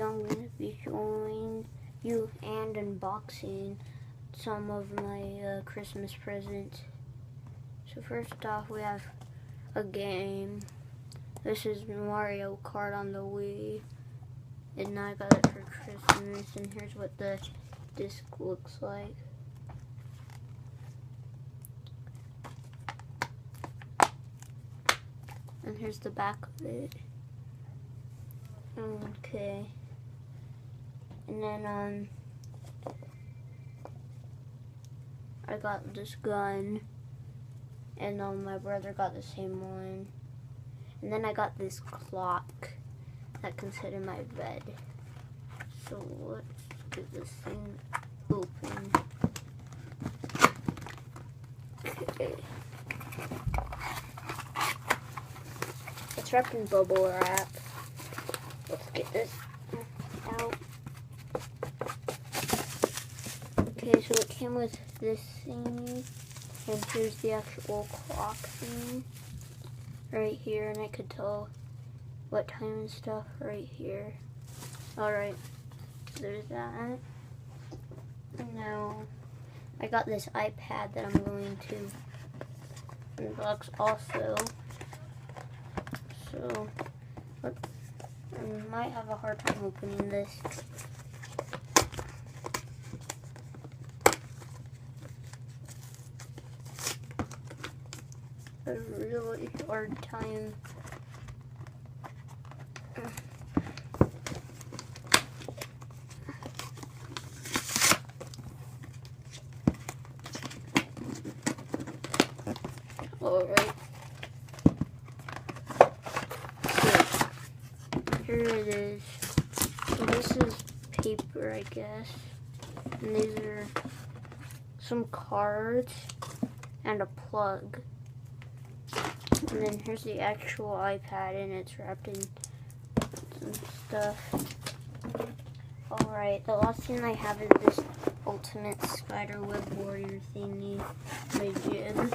I'm going to be showing you and unboxing some of my Christmas presents. So first off, we have a game. This is Mario Kart on the Wii, and I got it for Christmas, and here's what the disc looks like. And here's the back of it. Okay. And then I got this gun, and my brother got the same one. And then I got this clock that can sit in my bed. So let's get this thing open. Okay. It's wrapped in bubble wrap. Let's get this out. Okay, so it came with this thingy, and here's the actual clock thing right here, and I could tell what time and stuff right here. Alright, there's that. Now, I got this iPad that I'm going to unbox also. So, I might have a hard time opening this. A really hard time. Alright. Here it is. So this is paper, I guess. And these are some cards and a plug. And then here's the actual iPad, and it's wrapped in some stuff. Alright, the last thing I have is this Ultimate Spider Web Warrior thingy by Jim.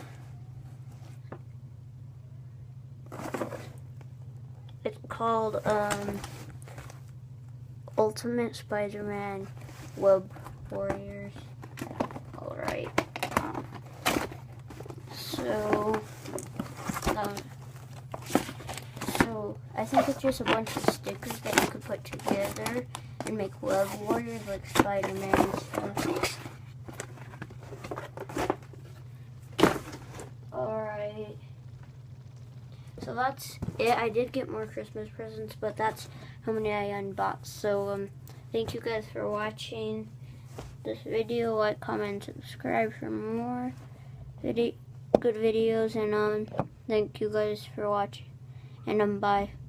It's called Ultimate Spider-Man Web Warriors. Alright. So I think it's just a bunch of stickers that you could put together and make web warriors like Spider-Man and stuff. Alright. So that's it. I did get more Christmas presents, but that's how many I unboxed. So thank you guys for watching this video. Like, comment, subscribe for more good videos, and thank you guys for watching, and bye.